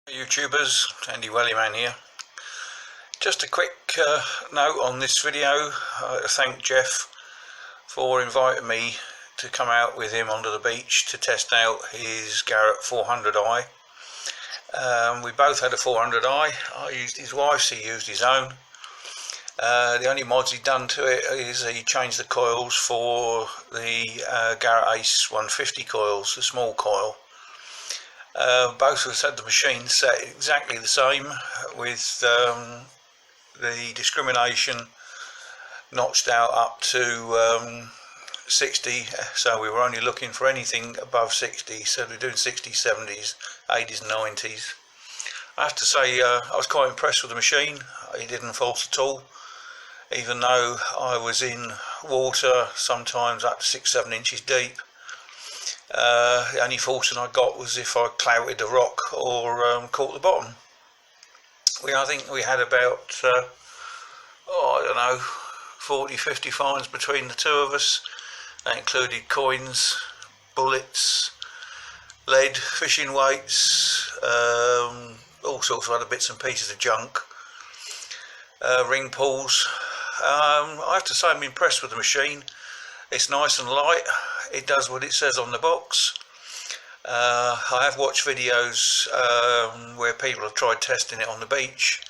YouTubers, Andy Wellyman here. Just a quick note on this video. I thank Geoff for inviting me to come out with him onto the beach to test out his Garrett 400i. We both had a 400i. I used his wife's, he used his own. The only mods he done to it is he changed the coils for the Garrett Ace 150 coils, the small coil. Both of us had the machine set exactly the same, with the discrimination notched out up to 60, so we were only looking for anything above 60, so we're doing 60s, 70s, 80s and 90s. I have to say I was quite impressed with the machine. It didn't falter at all, even though I was in water sometimes up to 6-7 inches deep. The only faulting I got was if I clouted a rock or caught the bottom. I think we had about I don't know, 40-50 fines between the two of us. That included coins, bullets, lead, fishing weights, all sorts of other bits and pieces of junk, ring pulls. I have to say I'm impressed with the machine. It's nice and light. It does what it says on the box. I have watched videos where people have tried testing it on the beach.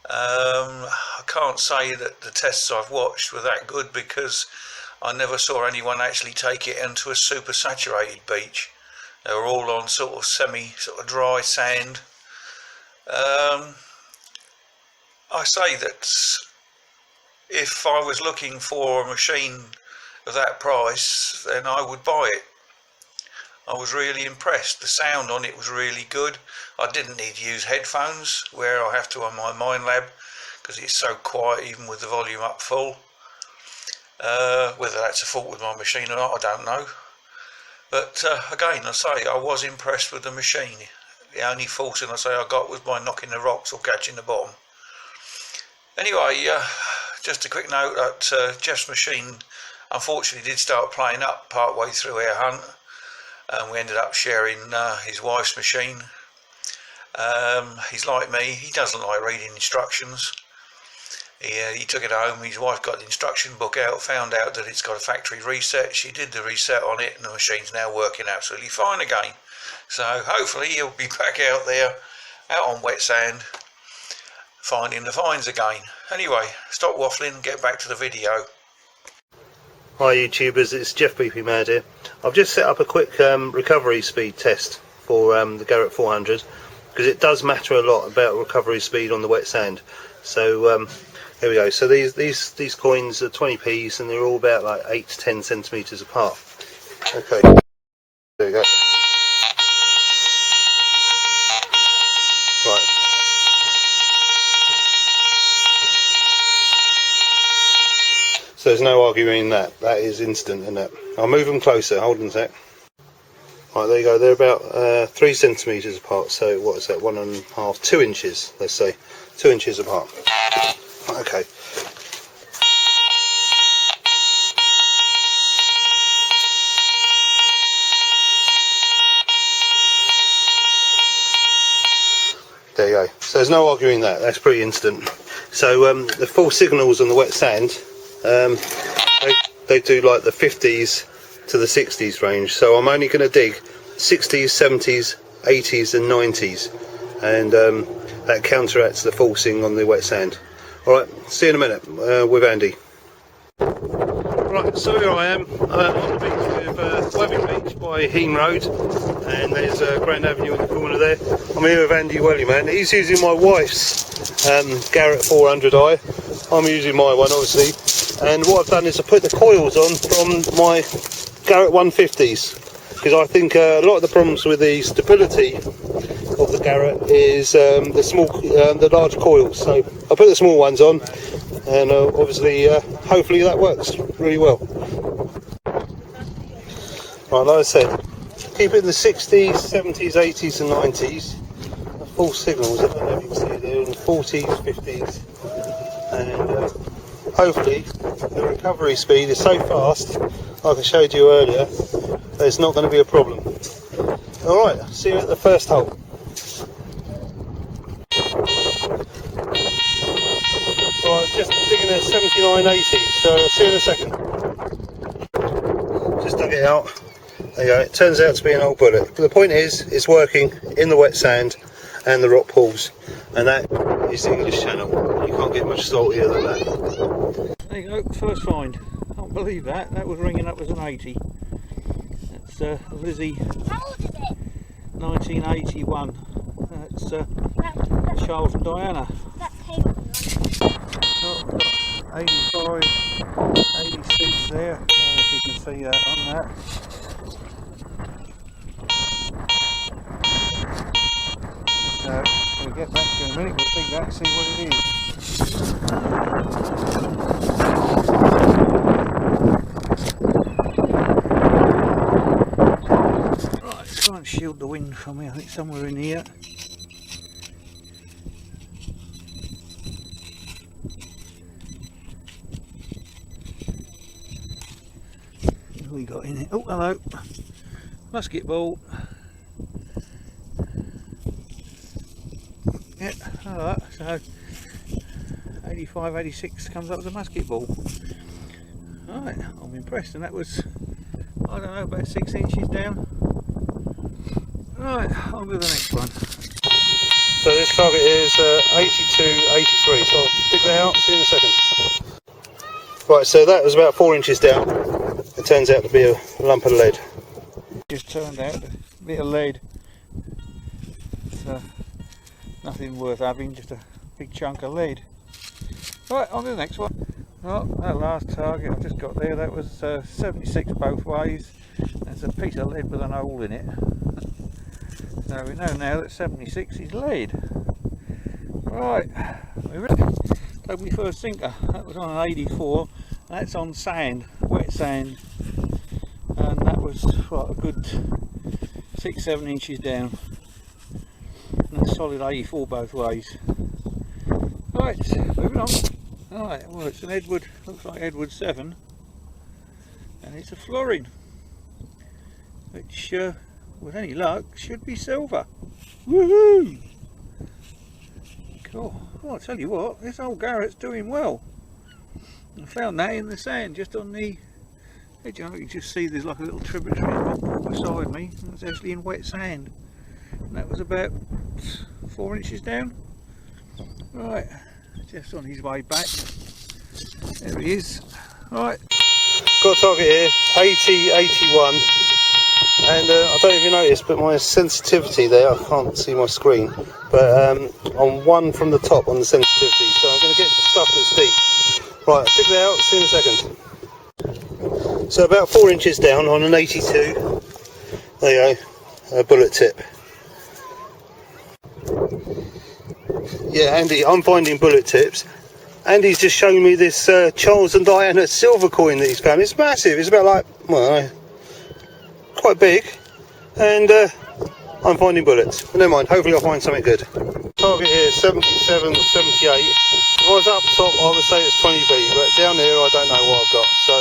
I can't say that the tests I've watched were that good, because I never saw anyone actually take it into a super saturated beach. They were all on sort of dry sand. I say that if I was looking for a machine of that price, then I would buy it. I was really impressed. The sound on it was really good. I didn't need to use headphones where I have to on my Minelab, because it's so quiet even with the volume up full. Whether that's a fault with my machine or not, I don't know. But again, I say I was impressed with the machine. The only faulting I say I got was by knocking the rocks or catching the bottom. Anyway, just a quick note that Geoff's machine unfortunately did start playing up part way through our hunt, and we ended up sharing his wife's machine. He's like me, he doesn't like reading instructions. He took it home, his wife got the instruction book out, found out that it's got a factory reset. She did the reset on it and the machine's now working absolutely fine again. So hopefully he'll be back out there, out on wet sand, finding the finds again. Anyway, stop waffling and get back to the video. Hi YouTubers, it's Geoff beepingmad here. I've just set up a quick recovery speed test for the Garrett 400, because it does matter a lot about recovery speed on the wet sand. So here we go. So these coins are 20p's and they're all about like 8 to 10 centimeters apart. Okay, there we go. Right. So there's no arguing that. That is instant, isn't it? I'll move them closer. Hold on a sec. Right, there you go. They're about 3 centimeters apart. So what is that? 1.5, 2 inches. Let's say 2 inches apart. Okay. There you go. So there's no arguing that. That's pretty instant. So the full signals on the wet sand, they do like the 50s to the 60s range. So I'm only going to dig 60s, 70s, 80s and 90s, and that counteracts the falsing on the wet sand. Alright, see you in a minute with Andy. Right, so here I am on the beach with Webbing Beach by Heen Road, and there's Grand Avenue in the corner there. I'm here with Andy Wellyman. He's using my wife's Garrett 400i. I'm using my one obviously, and what I've done is I put the coils on from my Garrett 150s, because I think a lot of the problems with the stability of the Garrett is the large coils. So I put the small ones on, and obviously hopefully that works really well. Right, like I said, keep it in the 60s, 70s, 80s and 90s. The full signals, I don't know if you can see it there, in the 40s, 50s, and hopefully the recovery speed is so fast, like I showed you earlier, that it's not going to be a problem. Alright, see you at the first hole. 7980. So see you in a second. Just dug it out. There you go. It turns out to be an old bullet. But the point is, it's working in the wet sand and the rock pools, and that is the English Channel. You can't get much saltier than that. There you go, first find. Can't believe that. That was ringing up as an 80. That's Lizzie 1981. That's Charles and Diana. 85, 86 there. I don't know if you can see that on that. So we'll get back to you in a minute, we'll dig that and see what it is. Right, let's try and shield the wind from me. I think somewhere in here. What have we got in it? Oh, hello. Musket ball. Yeah, alright, so 85, 86 comes up as a musket ball. Alright, I'm impressed, and that was, I don't know, about 6 inches down. Right, on to the next one. So this target is 82, 83, so I'll dig that out, see you in a second. Right, so that was about 4 inches down. It turns out to be a lump of lead. Just turned out a bit of lead. So, nothing worth having, just a big chunk of lead. Right, on to the next one. Well, that last target I've just got there, that was 76 both ways. There's a piece of lead with an hole in it. So we know now that 76 is lead. Right, took me first sinker. That was on an 84. That's on sand, wet sand. And that was what, a good 6-7 inches down. And a solid 84 both ways. Right, moving on. Alright, well, it's an Edward, looks like Edward 7, and it's a florin, which with any luck should be silver. Woohoo! Cool. Well, I'll tell you what, this old Garrett's doing well. I found that in the sand just on the edge. You can just see there's like a little tributary beside me, and it's actually in wet sand. And that was about 4 inches down. Right, just on his way back. There he is. Right. Got a target here, 80, 81. And I don't know if you noticed, but my sensitivity there, I can't see my screen, but on 1 from the top on the sensitivity, so I'm going to get stuff that's deep. Right, dig that out, see you in a second. So about 4 inches down on an 82, there you go, a bullet tip. Yeah, Andy, I'm finding bullet tips. Andy's just showing me this Charles and Diana silver coin that he's found. It's massive, it's about like, well, quite big, and I'm finding bullets. But never mind, hopefully I'll find something good. Target here is 77, 78. If I was up top, I would say it's 20B, but down here I don't know what I've got. So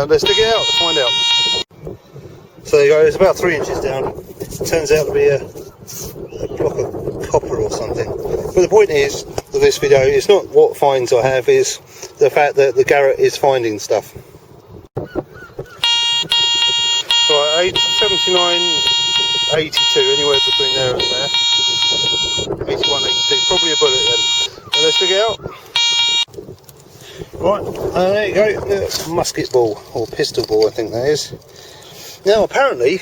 let's dig it out to find out. So there you go, it's about 3 inches down. It turns out to be a block of copper or something. But the point is, of this video, it's not what finds I have, is the fact that the Garrett is finding stuff. Right, 79, 82, anywhere between there and there. 81, 82, probably a bullet then. Now let's dig it out. Right, there you go, that's a musket ball, or pistol ball I think that is. Now apparently,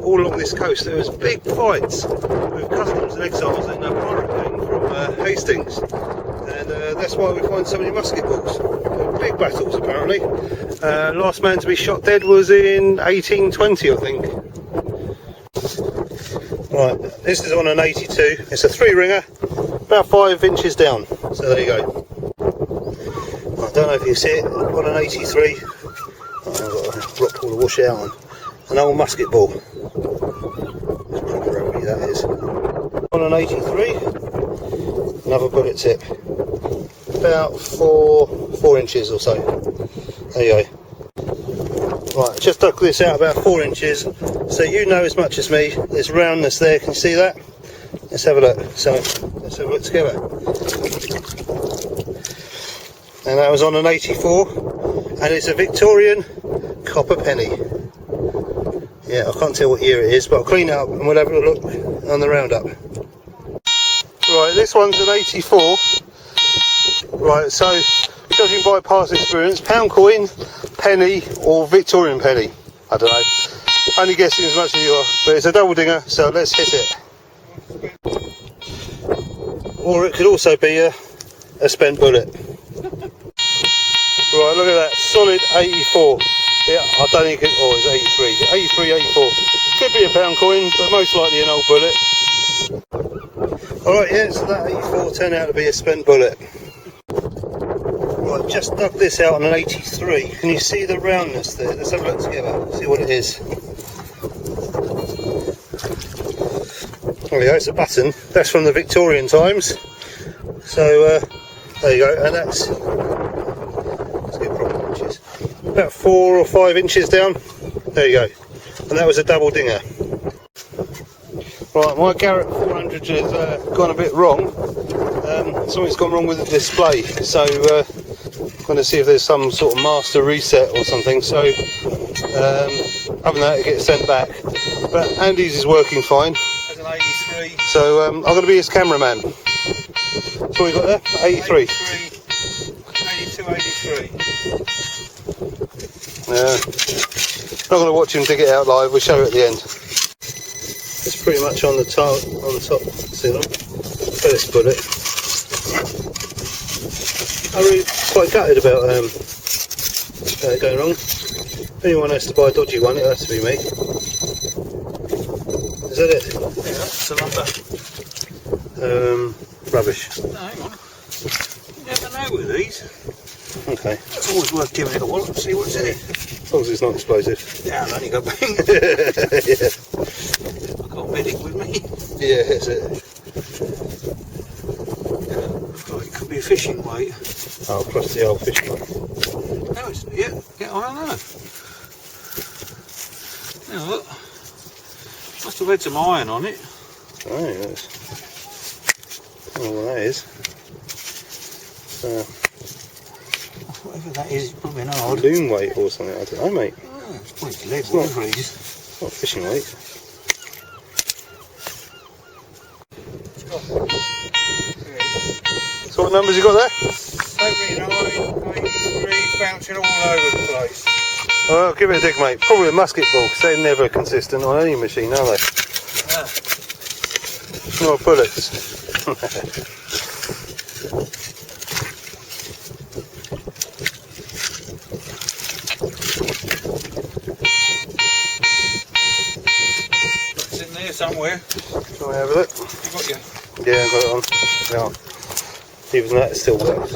all along this coast there was big fights with customs and exiles in a pirate plane from Hastings. And that's why we find so many musket balls. Big battles apparently. Last man to be shot dead was in 1820 I think. Right, this is on an 82. It's a 3-ringer, about 5 inches down. So there you go. I don't know if you see it, on an 83. Oh, I've got a rock pool to wash it out on. An old musket ball. That's proper rugby, that is. On an 83, another bullet tip. About 4 inches or so. There you go. Right, just dug this out about 4 inches, so you know as much as me. There's roundness there, can you see that? Let's have a look. So let's have a look together. and that was on an 84, and it's a Victorian copper penny. Yeah, I can't tell what year it is, but I'll clean it up and we'll have a look on the roundup. Right, this one's an 84. Right, so judging by past experience, pound coin, penny or Victorian penny, I don't know. Only guessing as much as you are, but it's a double dinger, so let's hit it. Or it could also be a spent bullet. Right, look at that, solid 84. Yeah, I don't think it, oh, it's 83, 84. Could be a pound coin, but most likely an old bullet. Alright, yeah, so that 84 turned out to be a spent bullet. Right, just dug this out on an 83. Can you see the roundness there? Let's have a look together, see what it is. There we go, it's a button. That's from the Victorian times. So, there you go, and that's, let's get proper inches, about 4 or 5 inches down. There you go, and that was a double dinger. Right, my Garrett 400 has gone a bit wrong. Something's gone wrong with the display, so I'm going to see if there's some sort of master reset or something. So, other than that, it gets sent back. But Andy's is working fine. As an 83. So I'm going to be his cameraman. So we got there 83. 82, 83. Not going to watch him dig it out live. We'll show you at the end. It's pretty much on the top. See that? First bullet. I'm really quite gutted about going wrong. If anyone has to buy a dodgy one, it has to be me. Is that it? Yeah, that's the number. Rubbish. No, hang on. You never know with these. Okay. It's always worth giving it a wallop and see what's in it. As long as it's not explosive. Yeah, I've only got bang. Yeah. I've got a medic with me. Yeah, that's it. Oh, it could be a fishing weight. Oh, across the old fish line. No, it's, yeah, I don't know. Now look. Must have had some iron on it. Oh, yes. Oh, well, that is. Whatever that is, it's probably an hard. Loom weight or something, I don't know, mate. Oh, it's probably lead, not- whatever it is. It's not fishing weight. So what numbers you got there? 79, 83, bouncing all over the place. Well, give it a dig, mate. Probably a musket ball, because they're never consistent on any machine, are they? Yeah. No bullets. It's in there somewhere. Shall we have a look? You got your... Yeah, I've got it on. Yeah. Even that still works.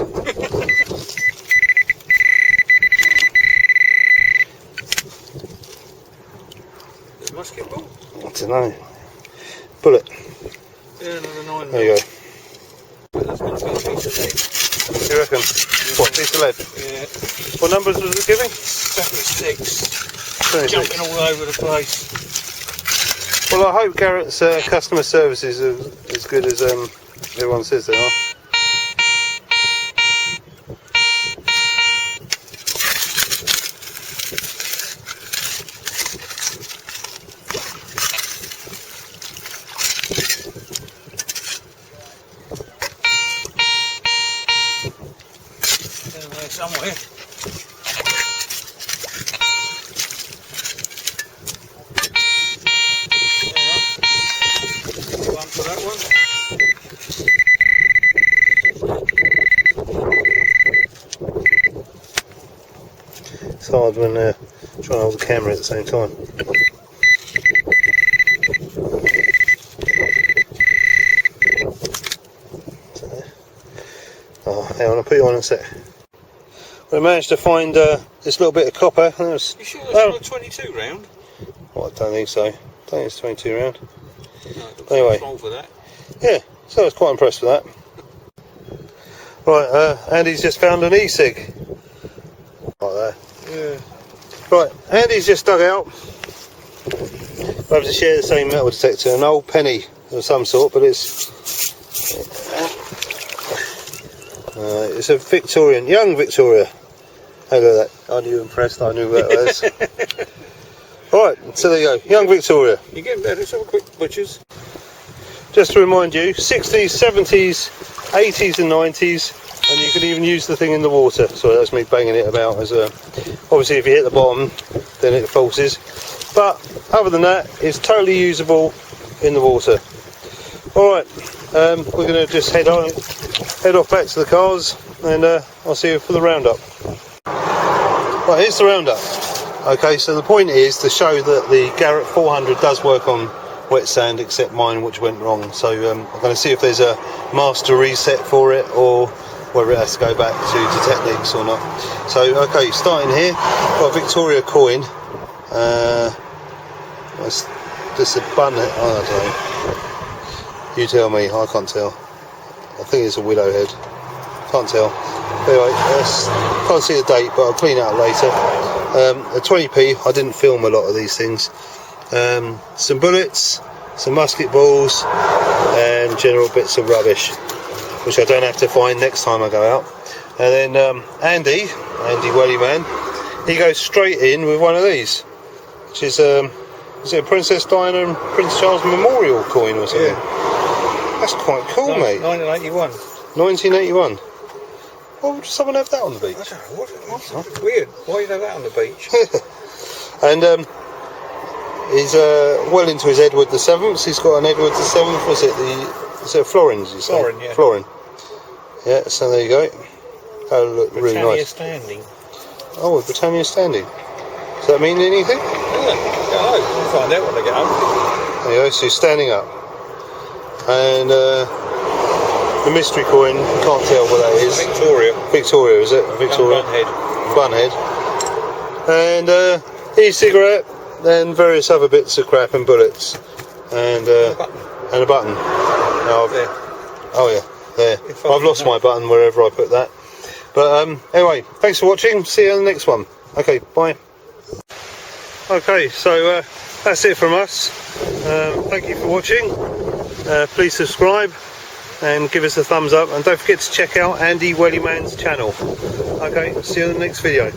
The musket ball? I don't know. Bullet. Yeah, another 9. There you go. That's going to be a piece of lead. You reckon? What, piece of lead? Yeah. What numbers was it giving? 76. 26. Jumping all over the place. Well, I hope Garrett's customer services are as good as everyone says they are. In there somewhere. One for that one. It's hard when trying to hold the camera at the same time. Oh, hang on, I'll put you on in a sec. We managed to find this little bit of copper. You sure that's not a 22 round? Oh, I don't think so. I don't think it's 22 round. No, it looks Anyway. small for that. Yeah, so I was quite impressed with that. Right, Andy's just found an e-cig. Like that. Yeah. Right, Andy's just dug out. We have to share the same metal detector, an old penny of some sort, but it's It's a Victorian, young Victoria. Hey, look at that. Aren't you impressed? I knew that was. Alright, so there you go. Young Victoria. You get there, let's have a quick butchers. Just to remind you, 60s, 70s, 80s and 90s, and you can even use the thing in the water. So that's me banging it about. As a, obviously if you hit the bottom, then it falses. But other than that, it's totally usable in the water. Alright, we're going to just head off back to the cars, and I'll see you for the roundup. Right, here's the roundup. Okay, so the point is to show that the Garrett 400 does work on wet sand, except mine, which went wrong. So I'm going to see if there's a master reset for it, or whether it has to go back to techniques or not. So okay, starting here, got a Victoria coin. That's just a bun. I don't know. You tell me. I can't tell. I think it's a willow head. Can't tell. Anyway, can't see the date, but I'll clean it up later. A 20p. I didn't film a lot of these things. Some bullets, some musket balls, and general bits of rubbish, which I don't have to find next time I go out. And then Andy Wellyman, he goes straight in with one of these, which is it a Princess Diana and Prince Charles Memorial coin or something? Yeah. That's quite cool, mate. 1981. 1981. Why would someone have that on the beach? I don't know, what's weird. Why would you have that on the beach? And he's well into his Edward the 7th. He's got an Edward the 7th. Was it is it Florins? You say? Florin, yeah. Florin. Yeah. So there you go. Oh, look, really nice. Standing. Oh, Britannia standing. Does that mean anything? Yeah. We'll find out when I get home. There you go. So he's standing up. And the mystery coin, can't tell what that is. Victoria, is it? Victoria. Bunhead. And e-cigarette, then various other bits of crap and bullets. And a button. No, oh yeah, there. I've lost my button wherever I put that. But anyway, thanks for watching. See you on the next one. Okay, bye. Okay, so that's it from us. Thank you for watching. Please subscribe and give us a thumbs up, and don't forget to check out Andy Wellyman's channel. Okay, see you in the next video.